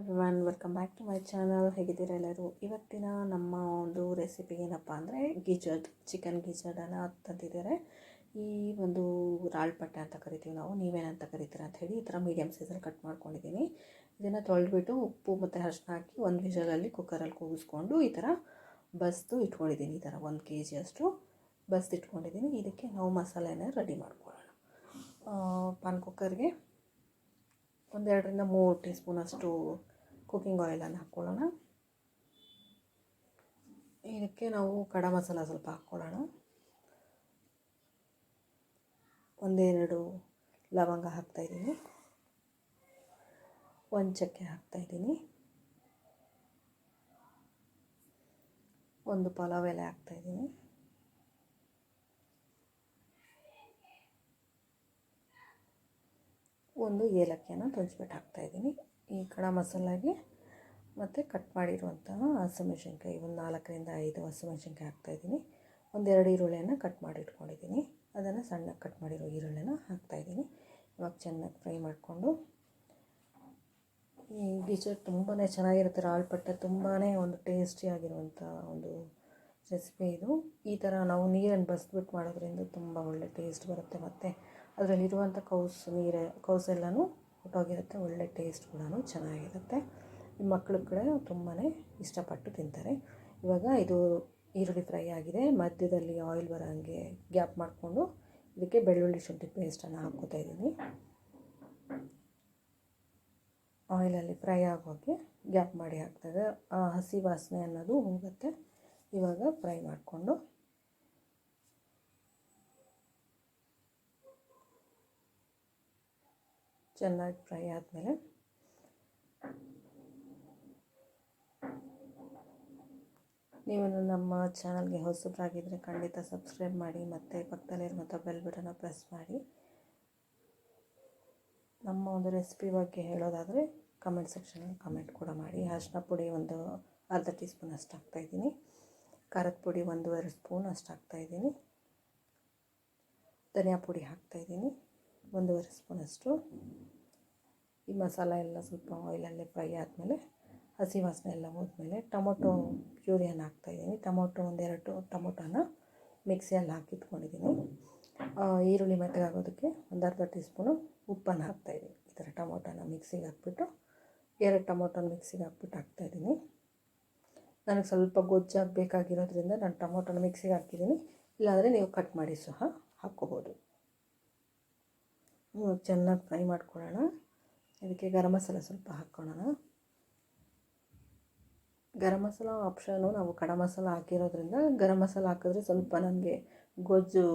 Everyone, welcome back to my channel. ಹೇಗಿದ್ದೀರಾ ಎಲ್ಲರೂ? ಇವತ್ತಿನ ನಮ್ಮ ಒಂದು ರೆಸಿಪಿ ಏನಪ್ಪ ಅಂದರೆ ಚಿಕನ್ ಗೀಜರ್ಡನ್ನು ತಂದಿದ್ದಾರೆ. ಈ ಒಂದು ರಾಳ್ಪಟ್ಟೆ ಅಂತ ಕರಿತೀವಿ ನಾವು, ನೀವೇನಂತ ಕರಿತೀರಾ ಅಂತ ಹೇಳಿ ಈ ಥರ ಮೀಡಿಯಮ್ ಸೈಜಲ್ಲಿ ಕಟ್ ಮಾಡ್ಕೊಂಡಿದ್ದೀನಿ. ಇದನ್ನು ತೊಳೆದ್ಬಿಟ್ಟು ಉಪ್ಪು ಮತ್ತು ಅರಿಶಿನ ಹಾಕಿ ಒಂದು ವಿಷಲಲ್ಲಿ ಕುಕ್ಕರಲ್ಲಿ ಕೂಗಿಸ್ಕೊಂಡು ಈ ಥರ ಬಸ್ದು ಇಟ್ಕೊಂಡಿದ್ದೀನಿ. ಈ ಥರ 1 kg ಅಷ್ಟು ಬಸ್ದು ಇಟ್ಕೊಂಡಿದ್ದೀನಿ. ಇದಕ್ಕೆ ನಾವು ಮಸಾಲೆನ ರೆಡಿ ಮಾಡ್ಕೊಳ್ಳೋಣ. ಪಾನ್ ಕುಕ್ಕರ್ಗೆ 1-2ರಿಂದ 3 ಟೀ ಸ್ಪೂನ್ ಅಷ್ಟು ಕುಕ್ಕಿಂಗ್ ಆಯಿಲನ್ನು ಹಾಕ್ಕೊಳ್ಳೋಣ. ಇದಕ್ಕೆ ನಾವು ಕಡಾ ಮಸಾಲ ಸ್ವಲ್ಪ ಹಾಕ್ಕೊಳ್ಳೋಣ. 1-2 ಲವಂಗ ಹಾಕ್ತಾಯಿದ್ದೀನಿ, 1 ಚಕ್ಕೆ ಹಾಕ್ತಾಯಿದ್ದೀನಿ, 1 ಪಲಾವ್ ಎಲೆ ಹಾಕ್ತಾಯಿದ್ದೀನಿ, 1 ಏಲಕ್ಕಿಯನ್ನು ತುಂಚಿಬಿಟ್ಟು ಹಾಕ್ತಾಯಿದ್ದೀನಿ. ಈ ಕಡಾ ಮಸಾಲೆಗೆ ಮತ್ತು ಕಟ್ ಮಾಡಿರುವಂತಹ ಹಸಿಮೆಣಸಿನ್ಕಾಯಿ, ಒಂದು 4ರಿಂದ 5 ಹಸಿಮೆಣಸಿನ್ಕಾಯಿ ಹಾಕ್ತಾಯಿದ್ದೀನಿ. 1-2 ಈರುಳ್ಳಿಯನ್ನು ಕಟ್ ಮಾಡಿ ಇಟ್ಕೊಂಡಿದ್ದೀನಿ, ಅದನ್ನು ಸಣ್ಣಗೆ ಕಟ್ ಮಾಡಿರೋ ಈರುಳ್ಳಿನ ಹಾಕ್ತಾಯಿದ್ದೀನಿ. ಇವಾಗ ಚೆನ್ನಾಗಿ ಫ್ರೈ ಮಾಡಿಕೊಂಡು, ಈ ಗಿಜರ್ ತುಂಬಾ ಚೆನ್ನಾಗಿರುತ್ತೆ. ರಾಳ್ಪಟ್ಟೆ ತುಂಬಾ ಒಂದು ಟೇಸ್ಟಿಯಾಗಿರುವಂಥ ಒಂದು ರೆಸಿಪಿ ಇದು. ಈ ಥರ ನಾವು ನೀರನ್ನು ಬಸ್ಬಿಟ್ಟು ಮಾಡೋದ್ರಿಂದ ತುಂಬ ಒಳ್ಳೆ ಟೇಸ್ಟ್ ಬರುತ್ತೆ. ಮತ್ತು ಅದರಲ್ಲಿರುವಂಥ ಕೌಸೆಲ್ಲನೂ ಹೊಟ್ಟೋಗಿರುತ್ತೆ. ಒಳ್ಳೆ ಟೇಸ್ಟ್ ಕೂಡ ಚೆನ್ನಾಗಿರುತ್ತೆ. ಈ ಮಕ್ಕಳು ಕೂಡ ತುಂಬಾ ಇಷ್ಟಪಟ್ಟು ತಿಂತಾರೆ. ಇವಾಗ ಇದು ಈರುಳ್ಳಿ ಫ್ರೈ ಆಗಿದೆ. ಮಧ್ಯದಲ್ಲಿ ಆಯಿಲ್ ಬರೋ ಹಾಗೆ ಗ್ಯಾಪ್ ಮಾಡಿಕೊಂಡು ಇದಕ್ಕೆ ಬೆಳ್ಳುಳ್ಳಿ ಶುಂಠಿ ಪೇಸ್ಟನ್ನು ಹಾಕ್ಕೋತಾ ಇದ್ದೀನಿ. ಆಯಿಲಲ್ಲಿ ಫ್ರೈ ಆಗೋಕ್ಕೆ ಗ್ಯಾಪ್ ಮಾಡಿ ಹಾಕಿದಾಗ ಹಸಿ ವಾಸನೆ ಅನ್ನೋದು ಹೋಗುತ್ತೆ. ಇವಾಗ ಫ್ರೈ ಮಾಡಿಕೊಂಡು ಚೆನ್ನಾಗಿ ಫ್ರೈ ಆದಮೇಲೆ ನೀವು ನಮ್ಮ ಚಾನಲ್ಗೆ ಹೊಸಬರಾಗಿದ್ದರೆ ಖಂಡಿತ ಸಬ್ಸ್ಕ್ರೈಬ್ ಮಾಡಿ ಮತ್ತು ಪಕ್ಕದಲ್ಲಿರುವಂಥ ಬೆಲ್ ಬಟನ್ನ ಪ್ರೆಸ್ ಮಾಡಿ. ನಮ್ಮ ಒಂದು ರೆಸಿಪಿ ಬಗ್ಗೆ ಹೇಳೋದಾದರೆ ಕಮೆಂಟ್ ಸೆಕ್ಷನಲ್ಲಿ ಕಮೆಂಟ್ ಕೂಡ ಮಾಡಿ. ಅರಿಶಿನ ಪುಡಿ ಒಂದು ಅರ್ಧ ಟೀ ಸ್ಪೂನ್ ಅಷ್ಟು ಹಾಕ್ತಾಯಿದ್ದೀನಿ, ಖಾರದ ಪುಡಿ 1.5 ಸ್ಪೂನ್ ಅಷ್ಟು ಹಾಕ್ತಾಯಿದ್ದೀನಿ, ಧನಿಯಾ ಪುಡಿ ಹಾಕ್ತಾಯಿದ್ದೀನಿ 1.5 ಸ್ಪೂನ್ ಅಷ್ಟು. ಈ ಮಸಾಲ ಎಲ್ಲ ಸ್ವಲ್ಪ ಆಯಿಲಲ್ಲೇ ಫ್ರೈ ಆದಮೇಲೆ ಹಸಿ ವಾಸನೆ ಎಲ್ಲ ಹೋದ್ಮೇಲೆ ಟೊಮೊಟೊ ಪ್ಯೂರಿಯನ್ನು ಹಾಕ್ತಾಯಿದ್ದೀನಿ. 1-2 ಟೊಮೊಟೊನ ಮಿಕ್ಸಿಯಲ್ಲಿ ಹಾಕಿಟ್ಕೊಂಡಿದ್ದೀನಿ. ಈರುಳ್ಳಿ ಮೆತ್ತಗಾಗೋದಕ್ಕೆ ಒಂದು ಅರ್ಧ ಟೀ ಸ್ಪೂನು ಉಪ್ಪನ್ನು ಹಾಕ್ತಾಯಿದ್ದೀನಿ. ಈ ಥರ ಟೊಮೊಟೊನ ಮಿಕ್ಸಿಗೆ ಹಾಕ್ಬಿಟ್ಟು 2 ಟೊಮೊಟೊನ ಮಿಕ್ಸಿಗೆ ಹಾಕ್ತಾಯಿದ್ದೀನಿ. ನನಗೆ ಸ್ವಲ್ಪ ಗೊಜ್ಜಾಗಿ ಬೇಕಾಗಿರೋದ್ರಿಂದ ನಾನು ಟೊಮೊಟೊನ ಮಿಕ್ಸಿಗೆ ಹಾಕಿದ್ದೀನಿ. ಇಲ್ಲಾಂದರೆ ನೀವು ಕಟ್ ಮಾಡಿ ಸಹ ಹಾಕ್ಕೋಬೋದು. ಚೆನ್ನಾಗಿ ಫ್ರೈ ಮಾಡ್ಕೊಳ್ಳೋಣ. ಇದಕ್ಕೆ ಗರಂ ಮಸಾಲ ಸ್ವಲ್ಪ ಹಾಕ್ಕೊಳ್ಳೋಣ. ಗರಂ ಮಸಾಲ ಆಪ್ಷನು, ನಾವು ಕಡಾ ಮಸಾಲ ಹಾಕಿರೋದ್ರಿಂದ ಗರಂ ಮಸಾಲ ಹಾಕಿದ್ರೆ ಸ್ವಲ್ಪ ನನಗೆ ಗೊಜ್ಜು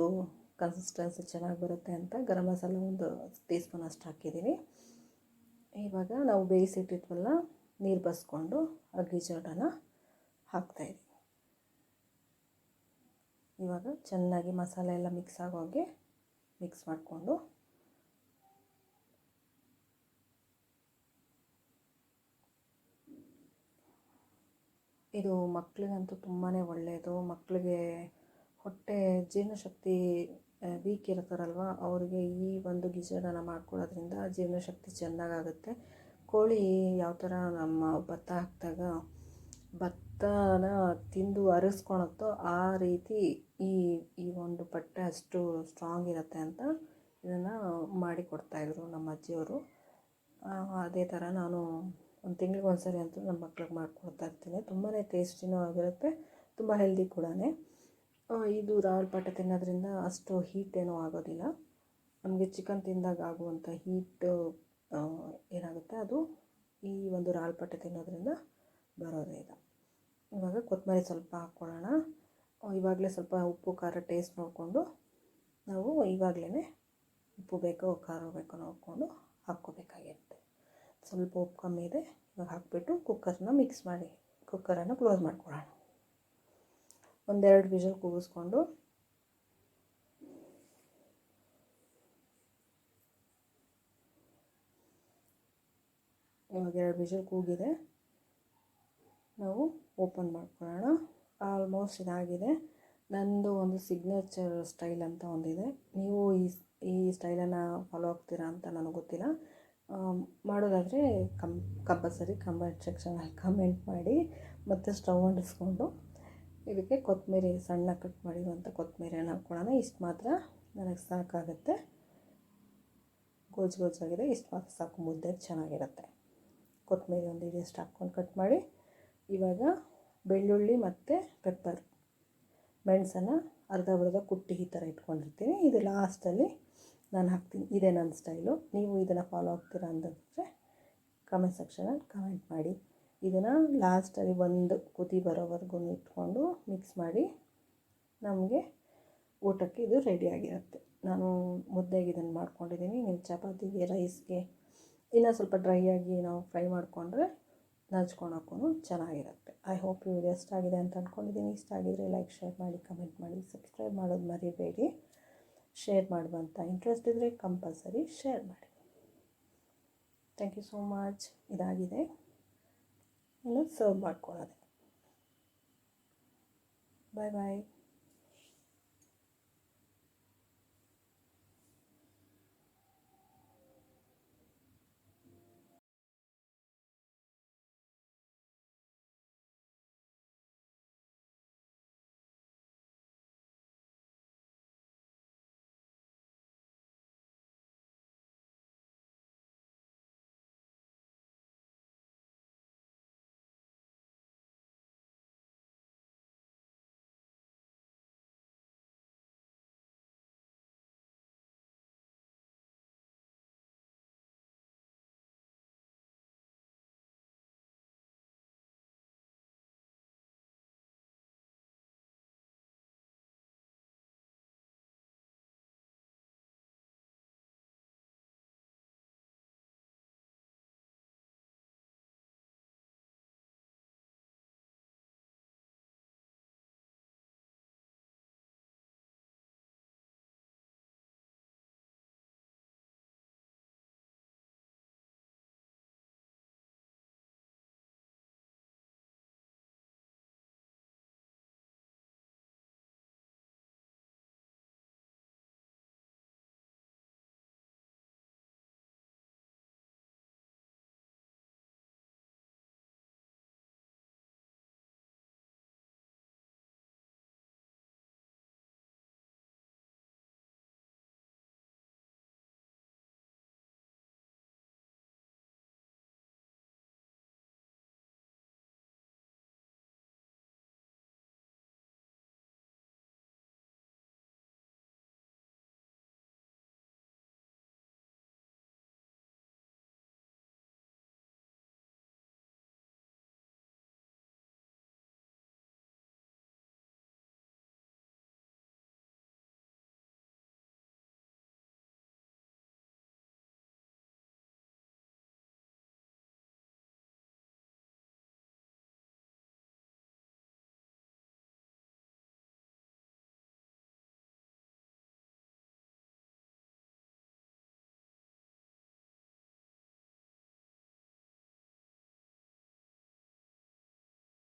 ಕನ್ಸಿಸ್ಟೆನ್ಸಿ ಚೆನ್ನಾಗಿ ಬರುತ್ತೆ ಅಂತ ಗರಂ ಮಸಾಲ 1 ಟೀ ಸ್ಪೂನ್ ಅಷ್ಟು ಹಾಕಿದ್ದೀನಿ. ಇವಾಗ ನಾವು ಬೇಯಿಸಿಟ್ಟಿದ್ವಲ್ಲ ನೀರು ಬಸ್ಕೊಂಡು ಆ ಗೀಜರ್ಡನ್ನು ಹಾಕ್ತಾಯಿದ್ದೀನಿ. ಇವಾಗ ಚೆನ್ನಾಗಿ ಮಸಾಲೆ ಎಲ್ಲ ಮಿಕ್ಸ್ ಆಗೋಗೆ ಮಿಕ್ಸ್ ಮಾಡಿಕೊಂಡು ಇದು ಮಕ್ಕಳಿಗಂತೂ ತುಂಬಾ ಒಳ್ಳೆಯದು. ಮಕ್ಕಳಿಗೆ ಹೊಟ್ಟೆ ಜೀರ್ಣಶಕ್ತಿ ವೀಕ್ ಇರ್ತಾರಲ್ವ, ಅವರಿಗೆ ಈ ಒಂದು ಗಿಜರ್ಡನ್ನು ಮಾಡ್ಕೊಳ್ಳೋದ್ರಿಂದ ಜೀರ್ಣಶಕ್ತಿ ಚೆನ್ನಾಗಾಗುತ್ತೆ. ಕೋಳಿ ಯಾವ ಥರ ನಮ್ಮ ಭತ್ತ ಹಾಕಿದಾಗ ಭತ್ತನ ತಿಂದು ಅರಗಿಸ್ಕೊಳುತ್ತೋ ಆ ರೀತಿ ಈ ಒಂದು ಪಟ್ಟೆ ಅಷ್ಟು ಸ್ಟ್ರಾಂಗ್ ಇರುತ್ತೆ ಅಂತ ಇದನ್ನು ಮಾಡಿಕೊಡ್ತಾಯಿದ್ರು ನಮ್ಮ ಅಜ್ಜಿಯವರು. ಅದೇ ಥರ ನಾನು ಒಂದು ತಿಂಗಳಿಗೆ ಒಂದ್ಸರಿ ಅಂತೂ ನನ್ನ ಮಕ್ಳಿಗೆ ಮಾಡಿಕೊಡ್ತಾ ಇರ್ತೀನಿ. ತುಂಬಾ ಟೇಸ್ಟಿನೂ ಆಗಿರುತ್ತೆ, ತುಂಬ ಹೆಲ್ದಿ ಕೂಡ. ಇದು ರಾಳ್ಪಟ್ಟೆ ತಿನ್ನೋದ್ರಿಂದ ಅಷ್ಟು ಹೀಟ್ ಏನೂ ಆಗೋದಿಲ್ಲ. ನಮಗೆ ಚಿಕನ್ ತಿಂದಾಗ ಆಗುವಂಥ ಹೀಟ್ ಏನಾಗುತ್ತೆ ಅದು ಈ ಒಂದು ರಾಳ್ಪಟ್ಟೆ ತಿನ್ನೋದ್ರಿಂದ ಬರೋದೇ ಇಲ್ಲ. ಇವಾಗ ಕೊತ್ತಂಬರಿ ಸ್ವಲ್ಪ ಹಾಕ್ಕೊಳ್ಳೋಣ. ಇವಾಗಲೇ ಸ್ವಲ್ಪ ಉಪ್ಪು ಖಾರ ಟೇಸ್ಟ್ ನೋಡಿಕೊಂಡು ನಾವು ಇವಾಗಲೇ ಉಪ್ಪು ಬೇಕೋ ಖಾರ ಬೇಕೋ ನೋಡಿಕೊಂಡು ಹಾಕ್ಕೋಬೇಕಾಗಿರುತ್ತೆ. ಸ್ವಲ್ಪ ಉಪ್ಪು ಕಮ್ಮಿ ಇದೆ. ಇವಾಗ ಹಾಕಿಬಿಟ್ಟು ಕುಕ್ಕರನ್ನು ಕ್ಲೋಸ್ ಮಾಡ್ಕೊಳ್ಳೋಣ. 1-2 ವಿಷಲ್ ಕೂಗಿಸ್ಕೊಂಡು ಇವಾಗ 2 ವಿಷಲ್ ಕೂಗಿದೆ. ನಾವು ಓಪನ್ ಮಾಡ್ಕೊಳ್ಳೋಣ. ಆಲ್ಮೋಸ್ಟ್ ಇದಾಗಿದೆ. ನನ್ನದು ಒಂದು ಸಿಗ್ನೇಚರ್ ಸ್ಟೈಲ್ ಅಂತ ಒಂದಿದೆ. ನೀವು ಈ ಸ್ಟೈಲನ್ನು ಫಾಲೋ ಆಗ್ತೀರಾ ಅಂತ ನನಗೆ ಗೊತ್ತಿಲ್ಲ. ಮಾಡೋದಾದರೆ ಕಂಪಲ್ಸರಿ ಕಮೆಂಟ್ ಸೆಕ್ಷನಲ್ಲಿ ಕಮೆಂಟ್ ಮಾಡಿ. ಮತ್ತು ಸ್ಟವ್ ಅಂಟಿಸ್ಕೊಂಡು ಇದಕ್ಕೆ ಕೊತ್ತಂಬರಿ ಸಣ್ಣ ಕಟ್ ಮಾಡಿರುವಂಥ ಕೊತ್ತಂಬರಿಯನ್ನು ಹಾಕ್ಕೊಳ್ಳೋಣ. ಇಷ್ಟು ಮಾತ್ರ ನನಗೆ ಸಾಕಾಗುತ್ತೆ. ಗೋಜಾಗಿದೆ, ಇಷ್ಟು ಮಾತ್ರ ಸಾಕು. ಮುದ್ದೆ ಚೆನ್ನಾಗಿರುತ್ತೆ. ಕೊತ್ತಂಬರಿ ಒಂದು ಇದೆಷ್ಟು ಹಾಕ್ಕೊಂಡು ಕಟ್ ಮಾಡಿ. ಇವಾಗ ಬೆಳ್ಳುಳ್ಳಿ ಮತ್ತು ಪೆಪ್ಪರ್, ಮೆಣಸನ್ನು ಅರ್ಧ ಕುಟ್ಟಿ ಈ ಥರ ಇಟ್ಕೊಂಡಿರ್ತೀನಿ. ಇದು ಲಾಸ್ಟಲ್ಲಿ ನಾನು ಹಾಕ್ತೀನಿ. ಇದೇ ನನ್ನ ಸ್ಟೈಲು. ನೀವು ಇದನ್ನು ಫಾಲೋ ಆಗ್ತೀರಾ ಅಂತಂದರೆ ಕಮೆಂಟ್ ಸೆಕ್ಷನಲ್ಲಿ ಕಮೆಂಟ್ ಮಾಡಿ. ಇದನ್ನು ಲಾಸ್ಟಲ್ಲಿ ಒಂದು ಕುದಿ ಬರೋವರೆಗೂ ಇಟ್ಕೊಂಡು ಮಿಕ್ಸ್ ಮಾಡಿ ನಮಗೆ ಊಟಕ್ಕೆ ಇದು ರೆಡಿಯಾಗಿರುತ್ತೆ. ನಾನು ಮುದ್ದೆಗೆ ಇದನ್ನು ಮಾಡ್ಕೊಂಡಿದ್ದೀನಿ. ನೀವು ಚಪಾತಿಗೆ, ರೈಸ್ಗೆ ಇನ್ನೂ ಸ್ವಲ್ಪ ಡ್ರೈಯಾಗಿ ನಾವು ಫ್ರೈ ಮಾಡಿಕೊಂಡ್ರೆ ನಂಚ್ಕೊಳಕ್ಕೂ ಚೆನ್ನಾಗಿರುತ್ತೆ. ಐ ಹೋಪ್ ಈ ವಿಡಿಯೋ ಇಷ್ಟ ಆಗಿದೆ ಅಂತ ಅಂದ್ಕೊಂಡಿದ್ದೀನಿ. ಇಷ್ಟ ಆಗಿದರೆ ಲೈಕ್, ಶೇರ್ ಮಾಡಿ, ಕಮೆಂಟ್ ಮಾಡಿ, ಸಬ್ಸ್ಕ್ರೈಬ್ ಮಾಡೋದು ಮರಿಬೇಡಿ. ಶೇರ್ ಮಾಡುವಂಥ ಇಂಟ್ರೆಸ್ಟ್ ಇದ್ದರೆ ಕಂಪಲ್ಸರಿ ಶೇರ್ ಮಾಡಿ. Thank you so much. ಇದಾಗಿದೆ, ಇನ್ನು ಸರ್ವ್ ಮಾಡ್ಕೊಳ್ಳೋದೆ. ಬಾಯ್ ಬಾಯ್.